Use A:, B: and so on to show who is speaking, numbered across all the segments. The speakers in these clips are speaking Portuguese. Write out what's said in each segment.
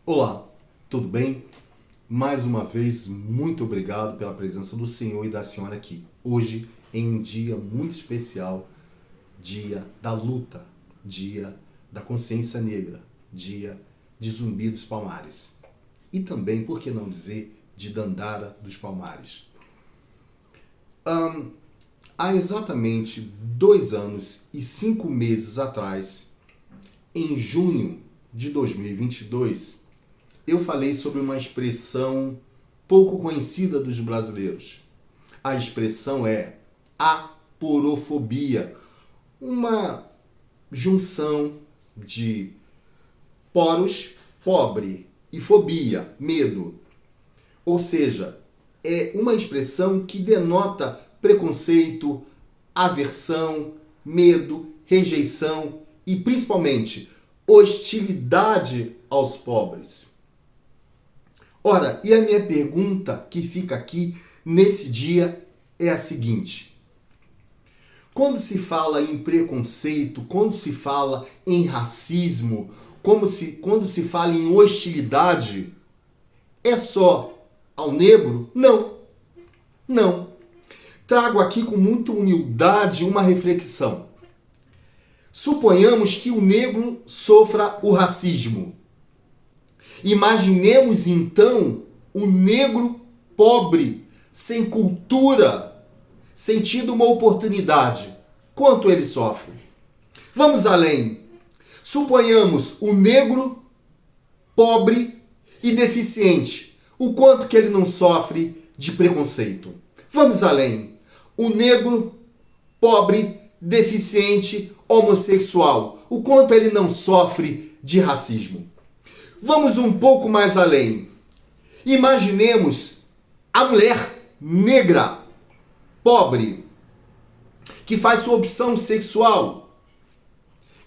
A: Olá, tudo bem? Mais uma vez, muito obrigado pela presença do Senhor e da Senhora aqui. Hoje, em um dia muito especial, dia da luta, dia da consciência negra, dia de Zumbi dos Palmares. E também, por que não dizer, de Dandara dos Palmares. Há exatamente 2 anos e 5 meses atrás, em junho de 2022, eu falei sobre uma expressão pouco conhecida dos brasileiros. A expressão é aporofobia, uma junção de poros, pobre, e fobia, medo. Ou seja, é uma expressão que denota preconceito, aversão, medo, rejeição e principalmente hostilidade aos pobres. Ora, e a minha pergunta que fica aqui nesse dia é a seguinte: quando se fala em preconceito, quando se fala em racismo, quando se fala em hostilidade, é só ao negro? Não. Não. Trago aqui com muita humildade uma reflexão. Suponhamos que o negro sofra o racismo. Imaginemos então o negro pobre, sem cultura, sem tido uma oportunidade. Quanto ele sofre? Vamos além. Suponhamos o negro pobre e deficiente. O quanto que ele não sofre de preconceito. Vamos além. O negro pobre, deficiente, homossexual. O quanto ele não sofre de racismo. Vamos um pouco mais além. Imaginemos a mulher negra, pobre, que faz sua opção sexual,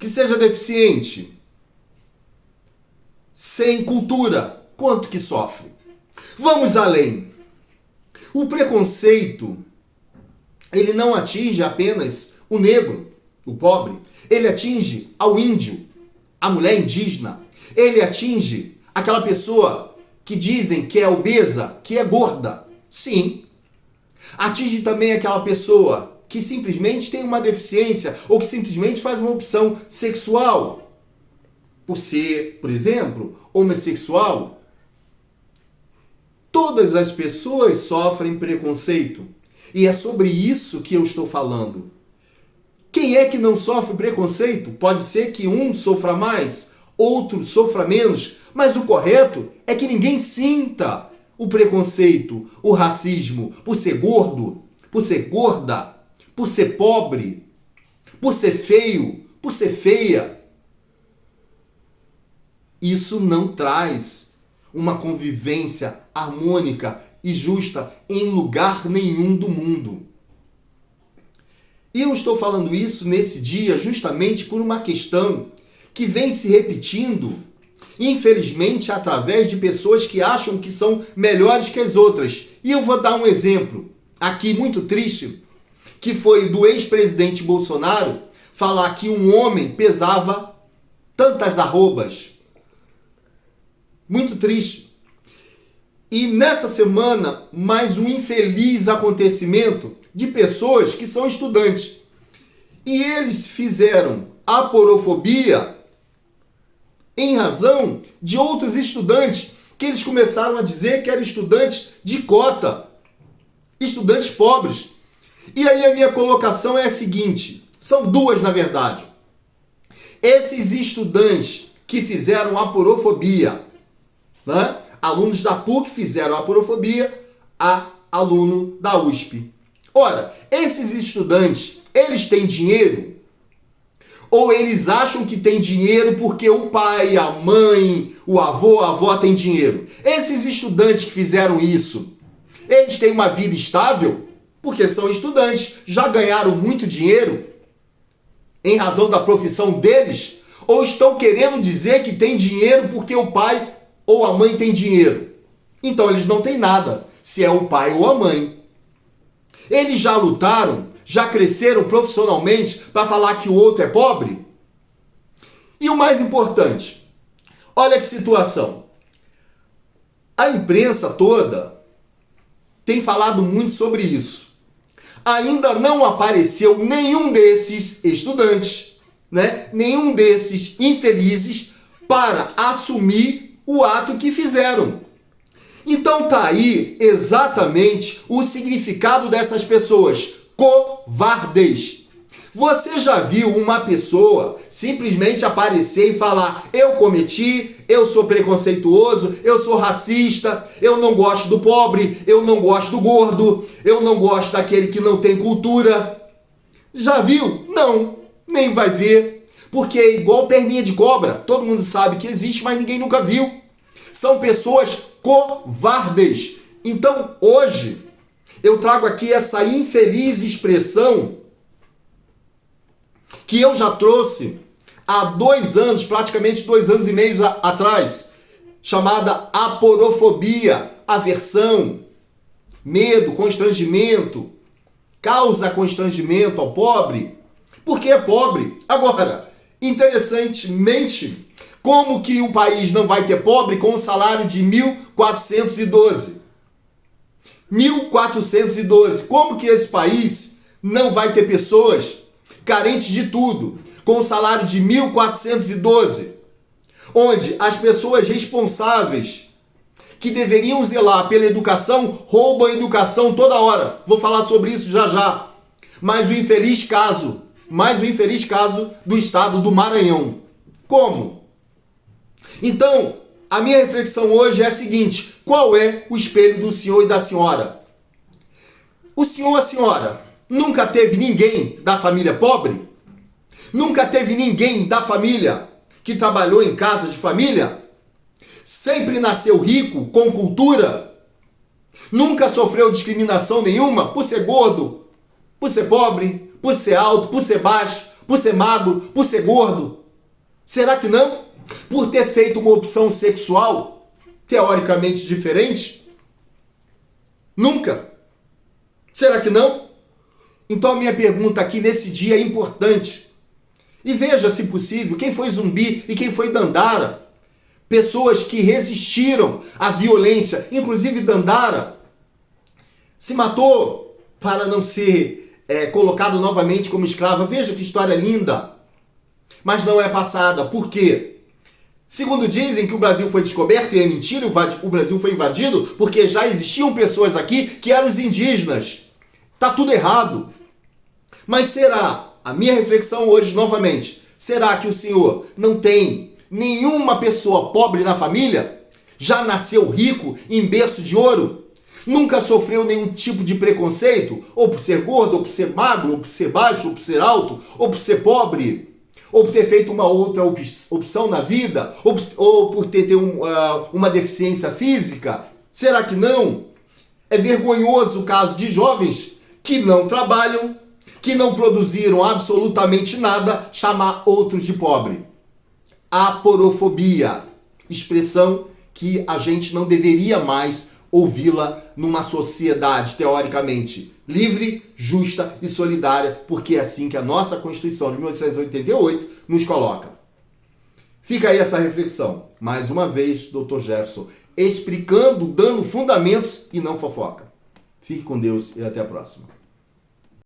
A: que seja deficiente, sem cultura, quanto que sofre? Vamos além. O preconceito, ele não atinge apenas o negro, o pobre, ele atinge ao índio, a mulher indígena. Ele atinge aquela pessoa que dizem que é obesa, que é gorda. Sim. Atinge também aquela pessoa que simplesmente tem uma deficiência ou que simplesmente faz uma opção sexual. Por ser, por exemplo, homossexual. Todas as pessoas sofrem preconceito. E é sobre isso que eu estou falando. Quem é que não sofre preconceito? Pode ser que um sofra mais, outro sofra menos, mas o correto é que ninguém sinta o preconceito, o racismo, por ser gordo, por ser gorda, por ser pobre, por ser feio, por ser feia. Isso não traz uma convivência harmônica e justa em lugar nenhum do mundo. E eu estou falando isso nesse dia justamente por uma questão que vem se repetindo, infelizmente, através de pessoas que acham que são melhores que as outras. E eu vou dar um exemplo aqui muito triste, que foi do ex-presidente Bolsonaro falar que um homem pesava tantas arrobas. Muito triste. E nessa semana, mais um infeliz acontecimento de pessoas que são estudantes. E eles fizeram aporofobia em razão de outros estudantes que eles começaram a dizer que eram estudantes de cota, estudantes pobres. E aí a minha colocação é a seguinte, são duas na verdade. Esses estudantes que fizeram aporofobia, né? Alunos da PUC fizeram aporofobia a aluno da USP. Ora, esses estudantes, eles têm dinheiro? Ou eles acham que tem dinheiro porque o pai, a mãe, o avô, a avó tem dinheiro? Esses estudantes que fizeram isso, eles têm uma vida estável? Porque são estudantes, já ganharam muito dinheiro em razão da profissão deles? Ou estão querendo dizer que tem dinheiro porque o pai ou a mãe tem dinheiro? Então eles não têm nada, se é o pai ou a mãe. Eles já lutaram, já cresceram profissionalmente para falar que o outro é pobre? E o mais importante, olha que situação. A imprensa toda tem falado muito sobre isso. Ainda não apareceu nenhum desses estudantes, né? Nenhum desses infelizes para assumir o ato que fizeram. Então tá aí exatamente o significado dessas pessoas, covardes. Você já viu uma pessoa simplesmente aparecer e falar: eu cometi, eu sou preconceituoso, eu sou racista, eu não gosto do pobre, eu não gosto do gordo, eu não gosto daquele que não tem cultura? Já viu? Não, nem vai ver, porque é igual perninha de cobra, todo mundo sabe que existe, mas ninguém nunca viu. São pessoas covardes. Então, hoje, eu trago aqui essa infeliz expressão que eu já trouxe há 2 anos, praticamente 2 anos e meio atrás, chamada aporofobia, aversão, medo, constrangimento, causa constrangimento ao pobre, porque é pobre. Agora, interessantemente, como que o país não vai ter pobre com um salário de 1.412? 1.412. Como que esse país não vai ter pessoas carentes de tudo, com um salário de 1.412? Onde as pessoas responsáveis que deveriam zelar pela educação roubam a educação toda hora. Vou falar sobre isso já já. Mas o infeliz caso do estado do Maranhão. Como? Então, a minha reflexão hoje é a seguinte: qual é o espelho do senhor e da senhora? O senhor, a senhora, nunca teve ninguém da família pobre? Nunca teve ninguém da família que trabalhou em casa de família? Sempre nasceu rico, com cultura? Nunca sofreu discriminação nenhuma por ser gordo, por ser pobre, por ser alto, por ser baixo, por ser magro, por ser gordo? Será que não? Por ter feito uma opção sexual teoricamente diferente? Nunca. Será que não? Então a minha pergunta aqui nesse dia é importante. E veja, se possível, quem foi Zumbi e quem foi Dandara. Pessoas que resistiram à violência. Inclusive Dandara se matou para não ser colocado novamente como escrava. Veja que história linda. Mas não é passada. Por quê? Segundo dizem que o Brasil foi descoberto, e é mentira, o Brasil foi invadido porque já existiam pessoas aqui que eram os indígenas. Tá tudo errado. Mas será, a minha reflexão hoje novamente, será que o senhor não tem nenhuma pessoa pobre na família? Já nasceu rico, em berço de ouro? Nunca sofreu nenhum tipo de preconceito? Ou por ser gordo, ou por ser magro, ou por ser baixo, ou por ser alto, ou por ser pobre? Ou por ter feito uma outra opção na vida? Ou por ter uma deficiência física? Será que não? É vergonhoso o caso de jovens que não trabalham, que não produziram absolutamente nada, chamar outros de pobre. Aporofobia, expressão que a gente não deveria mais ouvi-la numa sociedade teoricamente livre, justa e solidária, porque é assim que a nossa Constituição de 1988 nos coloca. Fica aí essa reflexão. Mais uma vez, Dr. Jefferson, explicando, dando fundamentos e não fofoca. Fique com Deus e até a próxima.